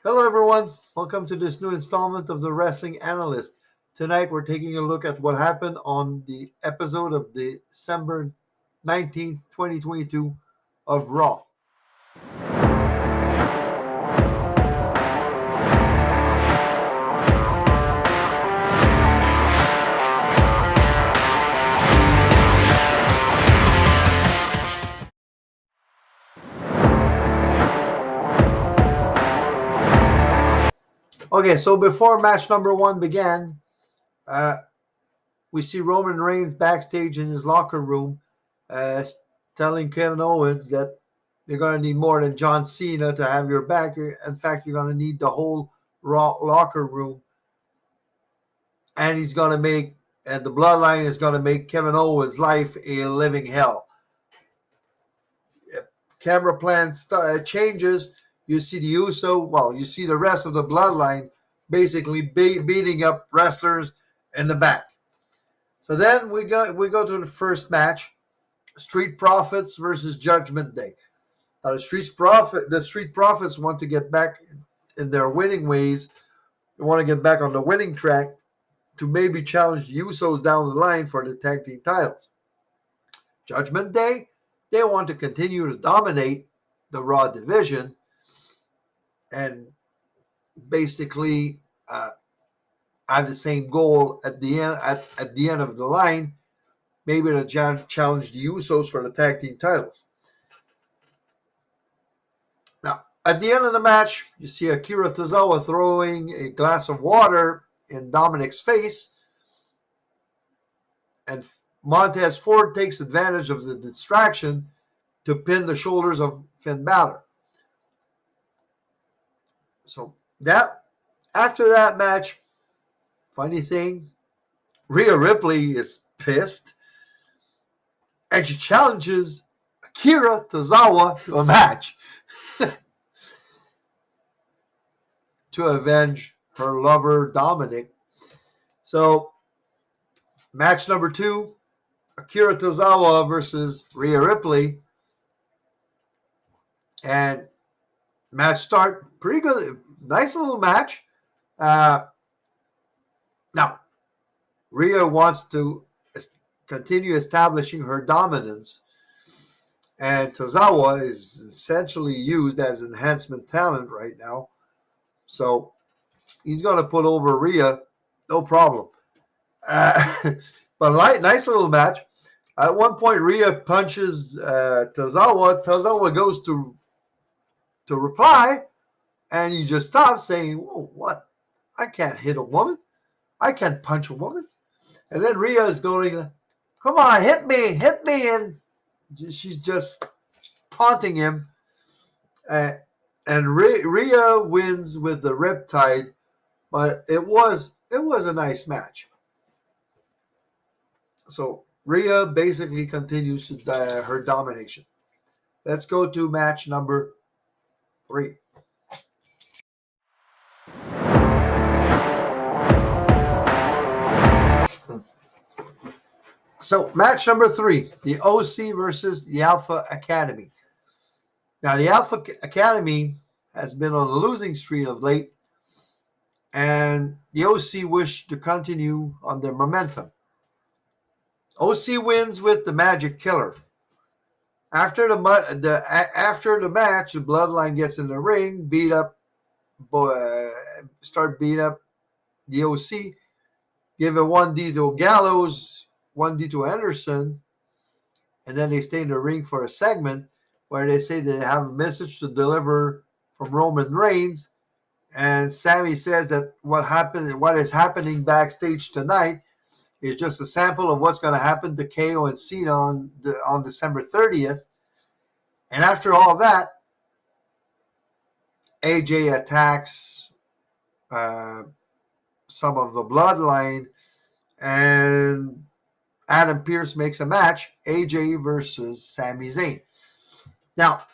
Hello, everyone. Welcome to this new installment of the Wrestling Analyst. Tonight, we're taking a look at what happened on the episode of December 19th, 2022 of Raw. Okay, so before match number one began, uh, we see Roman Reigns backstage in his locker room uh, telling Kevin Owens that you're going to need more than John Cena to have your back. In fact, you're going to need the whole Raw locker room. And he's going to make, and the bloodline is going to make Kevin Owens' life a living hell. Camera plan changes. You see the you see the rest of the bloodline basically beating up wrestlers in the back. So then we go to the first match: Street Profits versus Judgment Day. Now the Street Profits want to get back in their winning ways. They want to get back on the winning track to maybe challenge the Usos down the line for the tag team titles. Judgment Day, they want to continue to dominate the Raw division and basically have the same goal at the end of the line, maybe to challenge the Usos for the tag team titles. Now, at the end of the match, you see Akira Tozawa throwing a glass of water in Dominic's face, and Montez Ford takes advantage of the distraction to pin the shoulders of Finn Balor. So that after that match, funny thing, Rhea Ripley is pissed and she challenges Akira Tozawa to a match to avenge her lover Dominic. So match number 2, Akira Tozawa versus Rhea Ripley. And match start, pretty good, nice little match. Now, Rhea wants to continue establishing her dominance, and Tozawa is essentially used as enhancement talent right now. So he's going to put over Rhea, no problem. But nice little match. At one point, Rhea punches Tozawa. Tozawa goes to reply, and he just stops saying, "Whoa, what? I can't hit a woman. I can't punch a woman." And then Rhea is going, "Come on, hit me," and she's just taunting him. And Rhea wins with the Riptide, but it was a nice match. So Rhea basically continues her domination. Let's go to match number 3. So match number 3, the OC versus the Alpha Academy. Now the Alpha Academy has been on a losing streak of late, and the OC wish to continue on their momentum. OC wins with the Magic Killer. After the match, the Bloodline gets in the ring, start beating up the OC, give a 1D to Gallows, 1D to Anderson, and then they stay in the ring for a segment where they say they have a message to deliver from Roman Reigns, and Sammy says that what is happening backstage tonight is just a sample of what's going to happen to KO and Cena on December 30th. And after all that, AJ attacks some of the Bloodline, and Adam Pearce makes a match, AJ versus Sami Zayn. Now,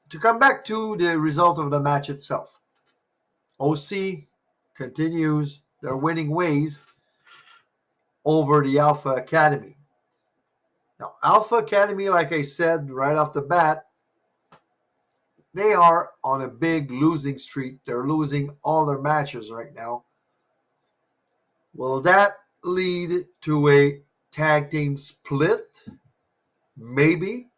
to come back to the result of the match itself, OC continues their winning ways over the Alpha Academy. Now, Alpha Academy, like I said right off the bat, they are on a big losing streak. They're losing all their matches right now. Will that lead to a tag team split? Maybe.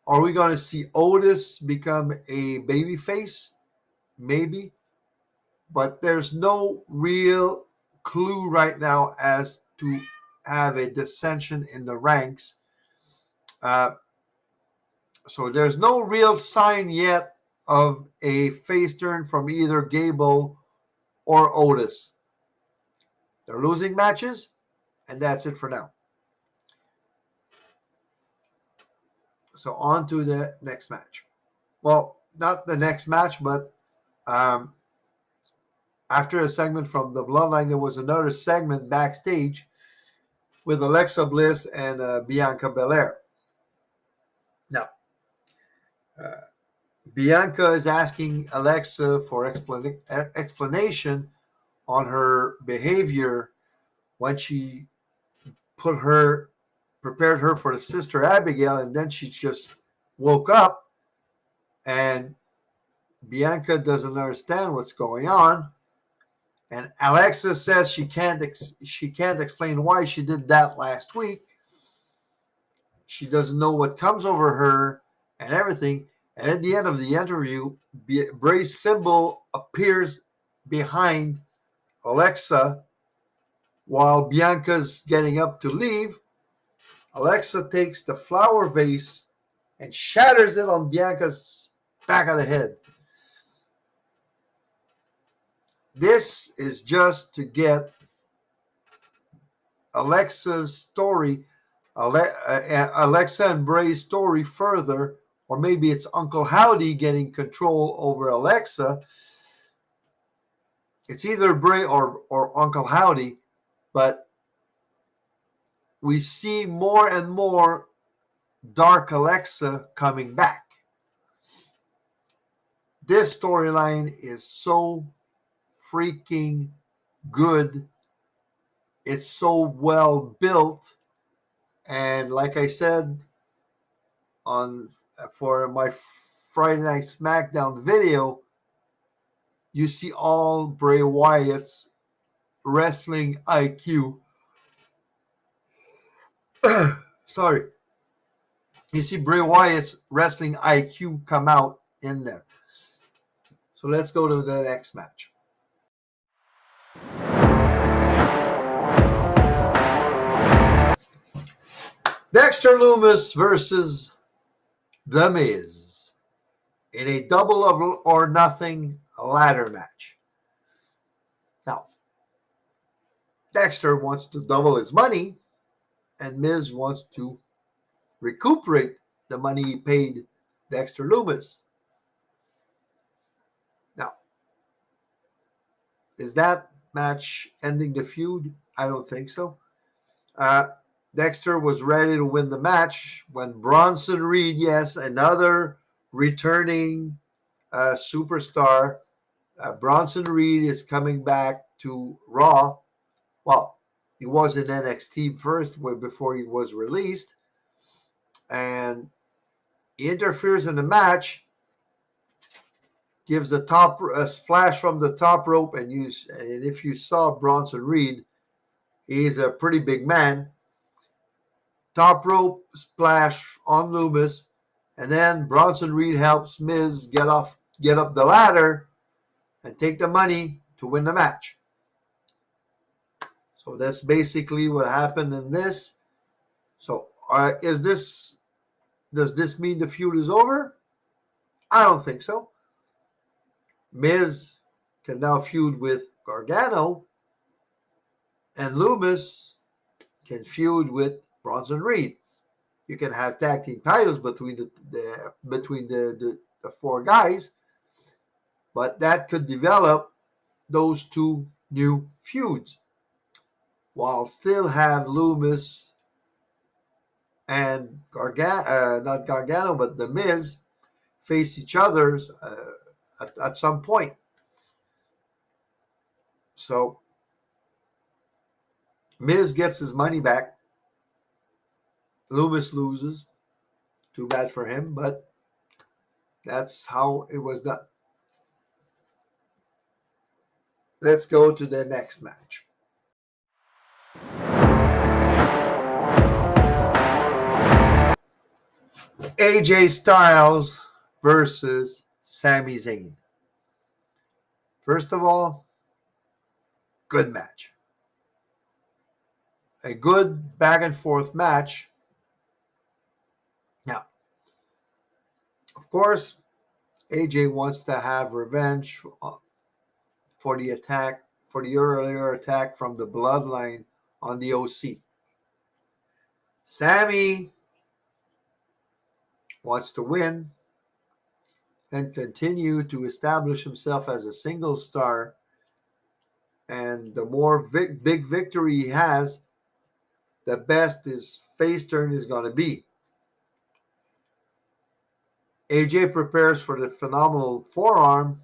Are we going to see Otis become a babyface? Maybe. But there's no real clue right now as to have a dissension in the ranks. So there's no real sign yet of a face turn from either Gable or Otis. They're losing matches, and that's it for now. So on to the next match. Well, not the next match, but after a segment from the Bloodline, there was another segment backstage with Alexa Bliss and Bianca Belair. Now, Bianca is asking Alexa for explanation on her behavior when she prepared her for the Sister Abigail, and then she just woke up, and Bianca doesn't understand what's going on, and Alexa says she can't explain why she did that last week. She doesn't know what comes over her and everything. And at the end of the interview, Bray's symbol appears behind Alexa while Bianca's getting up to leave. Alexa takes the flower vase and shatters it on Bianca's back of the head. This is just to get Alexa's story, Alexa and Bray's story further, or maybe it's Uncle Howdy getting control over Alexa. It's either Bray or Uncle Howdy, but we see more and more Dark Alexa coming back. This storyline is so freaking good. It's so well built. And like I said for my Friday Night SmackDown video, you see all Bray Wyatt's wrestling IQ. Sorry. You see Bray Wyatt's wrestling IQ come out in there. So let's go to the next match. Dexter Lumis versus The Miz in a double or nothing ladder match. Now, Dexter wants to double his money, and Miz wants to recuperate the money he paid Dexter Lumis. Now, is that match ending the feud? I don't think so. Dexter was ready to win the match when Bronson Reed, yes, another returning superstar, Bronson Reed is coming back to Raw. Well, he was in NXT first before he was released, and he interferes in the match, gives a splash from the top rope, and if you saw Bronson Reed, he's a pretty big man. Top rope splash on Lumis, and then Bronson Reed helps Miz get up the ladder and take the money to win the match. So that's basically what happened in this. So does this mean the feud is over? I don't think so. Miz can now feud with Gargano, and Lumis can feud with Bronson Reed. You can have tag team titles between the four guys, but that could develop those two new feuds while still have Lumis and not Gargano, but The Miz face each other at some point. So Miz gets his money back. Lumis loses. Too bad for him, but That's how it was done. Let's go to the next match. AJ Styles versus Sami Zayn. First of all, good match. A good back and forth match. Now, of course, AJ wants to have revenge for the attack, for the earlier attack from the bloodline on the OC. Sami wants to win and continue to establish himself as a single star. And the more big victory he has, the best his face turn is going to be. AJ prepares for the phenomenal forearm,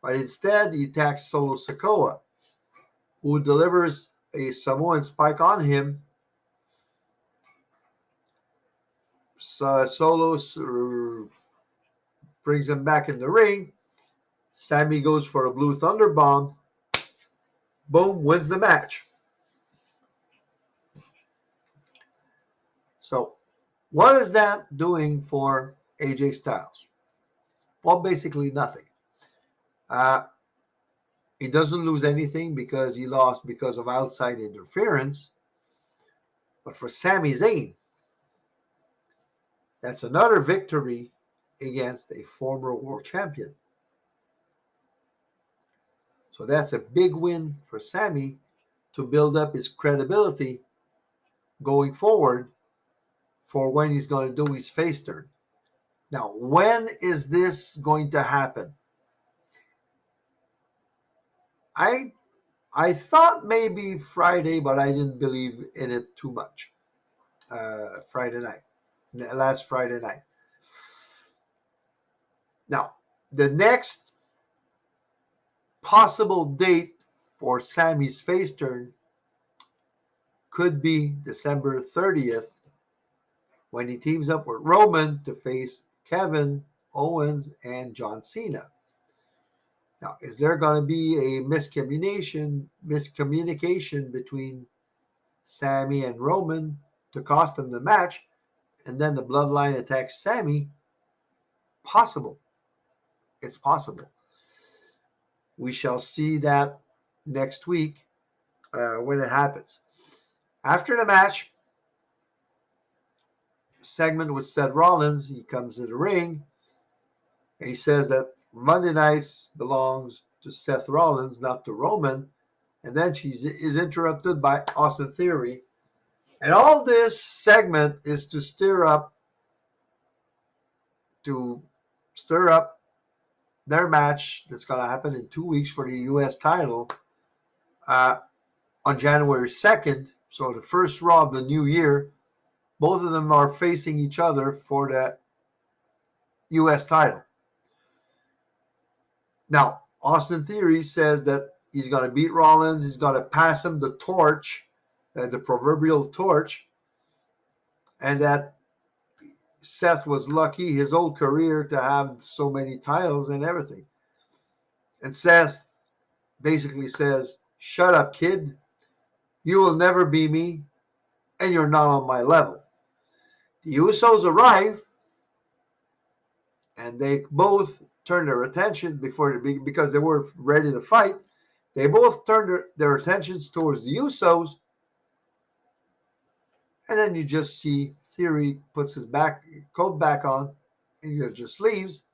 but instead he attacks Solo Sikoa, who delivers a Samoan spike on him. Solo brings him back in the ring. Sami goes for a Blue Thunder Bomb. Boom, wins the match. So, what is that doing for AJ Styles? Well, basically nothing. He doesn't lose anything because he lost because of outside interference. But for Sami Zayn, that's another victory against a former world champion. So that's a big win for Sami to build up his credibility going forward for when he's going to do his face turn. Now, when is this going to happen? I thought maybe Friday, but I didn't believe in it too much. Last Friday night. Now, the next possible date for Sami's face turn could be December 30th when he teams up with Roman to face Kevin Owens and John Cena. Now, is there going to be a miscommunication between Sami and Roman to cost them the match, and then the bloodline attacks Sami? Possible. It's possible. We shall see that next week when it happens. After the match, segment with Seth Rollins, he comes to the ring and he says that Monday nights belongs to Seth Rollins, not to Roman. And then she is interrupted by Austin Theory. And all this segment is to stir up their match that's going to happen in 2 weeks for the U.S. title on January 2nd. So the first Raw of the new year, both of them are facing each other for the U.S. title. Now, Austin Theory says that he's going to beat Rollins. He's going to pass him the torch, the proverbial torch, and that Seth was lucky his whole career to have so many titles and everything. And Seth basically says, "Shut up, kid. You will never be me, and you're not on my level." The Usos arrive, and they both turn their attention because they were ready to fight. They both turn their attentions towards the Usos, and then you just see Theory puts his coat back on, and he just leaves,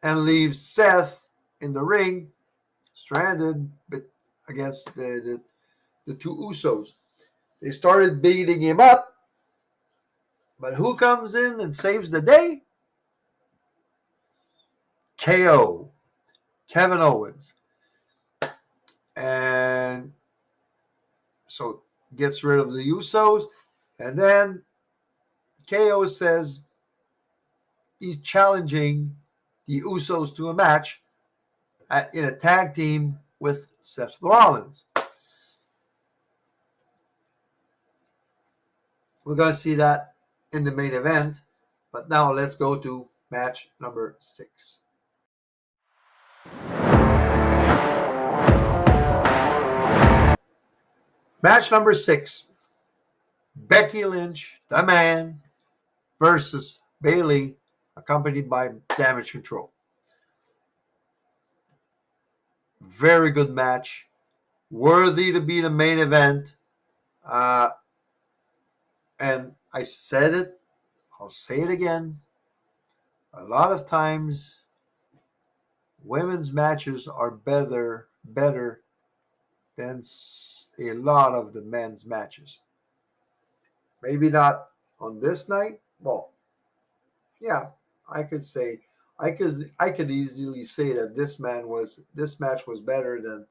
and leaves Seth in the ring, stranded against the two Usos. They started beating him up, but who comes in and saves the day? KO, Kevin Owens. And so gets rid of the Usos, and then KO says he's challenging the Usos to a match in a tag team with Seth Rollins. We're going to see that in the main event, but now let's go to Match number 6. Match number 6. Becky Lynch, the man, versus Bayley, accompanied by Damage Control. Very good match. Worthy to be the main event. And I said it, I'll say it again. A lot of times, women's matches are better than a lot of the men's matches. Maybe not on this night. Well, yeah, I could say I could easily say that this match was better than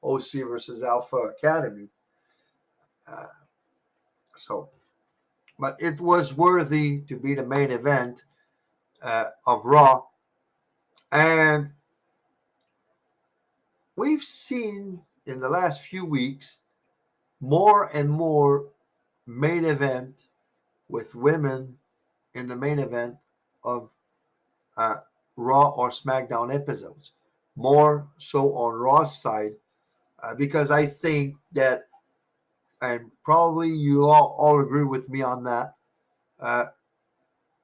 OC versus Alpha Academy. Uh, so, but it was worthy to be the main event of Raw, and we've seen in the last few weeks more and more main event with women in the main event of Raw or SmackDown episodes. More so on Raw's side, because I think that, and probably you all agree with me on that, uh,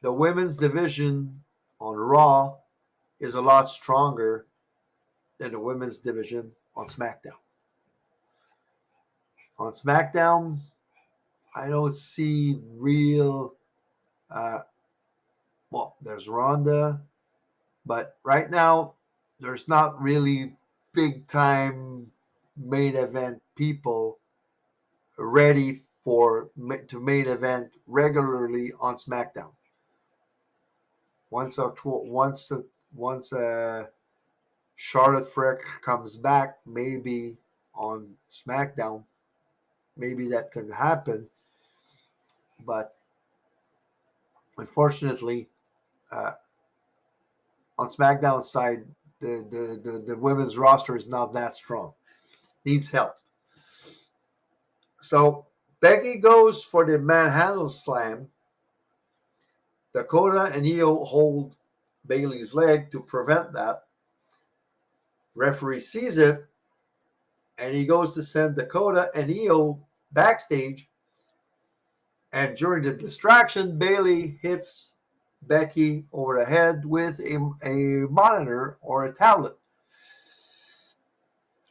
the women's division on Raw is a lot stronger than the women's division on SmackDown. On SmackDown, I don't see real. Uh, well, there's Ronda, but right now there's not really big time main event people ready to main event regularly on SmackDown. Once Charlotte Flair comes back, maybe on SmackDown, maybe that can happen. But unfortunately, uh, on SmackDown side, the women's roster is not that strong. Needs help. So Becky goes for the manhandle slam. Dakota and Io hold Bayley's leg to prevent that. Referee sees it, and he goes to send Dakota and Io backstage. And during the distraction, Bayley hits Becky over the head with a monitor or a tablet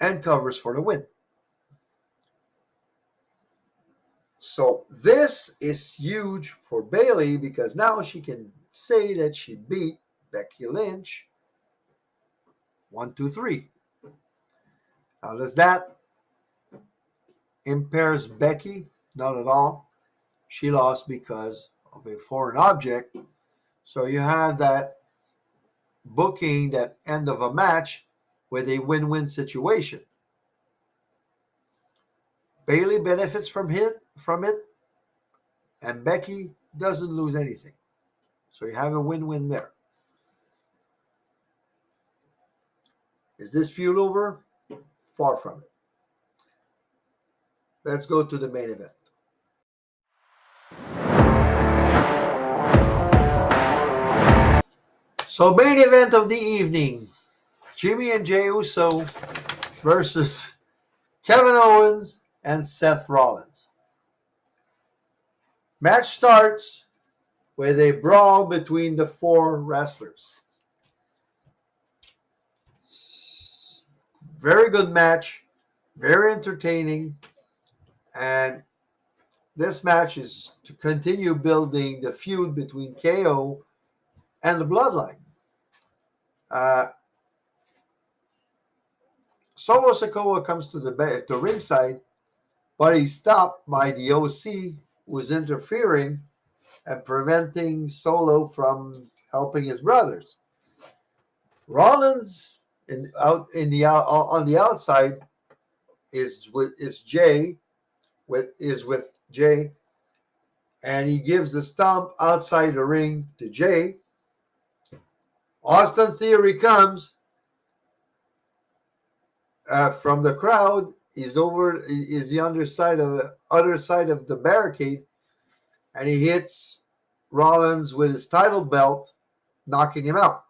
and covers for the win. So this is huge for Bayley because now she can say that she beat Becky Lynch 1, 2, 3. Now does that impairs Becky? Not at all. She lost because of a foreign object. So you have that booking that end of a match with a win-win situation. Bayley benefits from it, and Becky doesn't lose anything. So you have a win-win there. Is this feud over? Far from it. Let's go to the main event. So main event of the evening, Jimmy and Jey Uso versus Kevin Owens and Seth Rollins. Match starts with a brawl between the 4 wrestlers. Very good match, very entertaining, and this match is to continue building the feud between KO and the Bloodline. Solo Sikoa comes to the ringside, but he's stopped by the OC, who is interfering and preventing Solo from helping his brothers. Rollins on the outside is with Jey, and he gives the stomp outside the ring to Jey. Austin Theory comes from the crowd. Is the other side of the barricade, and he hits Rollins with his title belt knocking him out.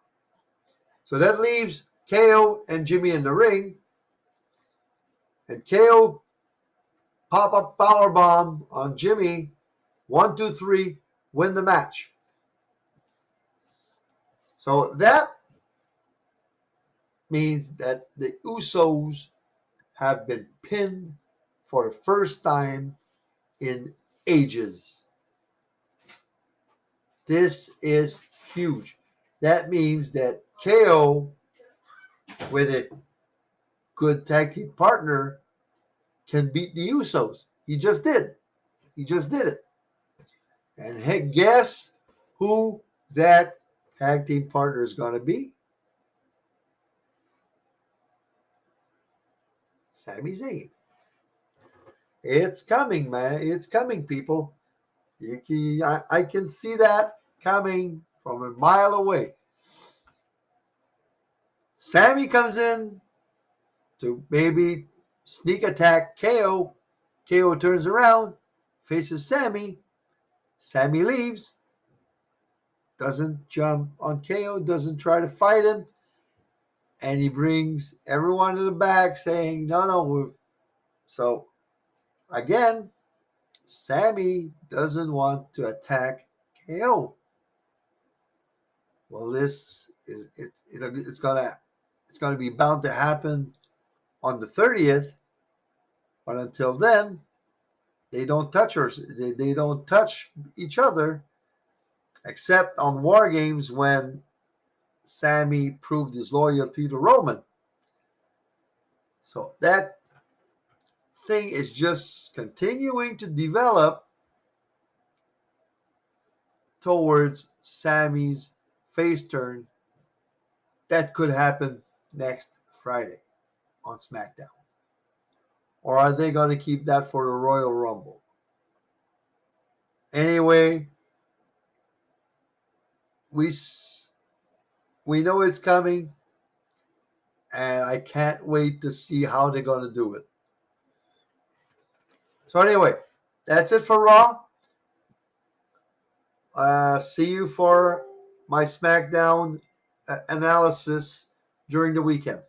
So that leaves KO and Jimmy in the ring. And KO pop up power bomb on Jimmy. 1, 2, 3, win the match. So that means that the Usos have been pinned for the first time in ages. This is huge. That means that KO, with a good tag team partner, can beat the Usos. He just did. He just did it. And hey, guess who that tag team partner is going to be? Sami Zayn. It's coming, man. It's coming, people. I can see that coming from a mile away. Sammy comes in to maybe sneak attack KO. KO turns around, faces Sammy. Sammy leaves, doesn't jump on KO, doesn't try to fight him. And he brings everyone to the back saying, no. So, again, Sammy doesn't want to attack KO. Well, this is it's gonna be bound to happen on the 30th, but until then, they don't touch they don't touch each other, except on War Games when Sammy proved his loyalty to Roman. So that thing is just continuing to develop towards Sammy's face turn. That could happen next Friday on SmackDown. Or are they going to keep that for the Royal Rumble? Anyway, we know it's coming, and I can't wait to see how they're going to do it. So anyway, that's it for Raw. See you for my SmackDown analysis during the weekend.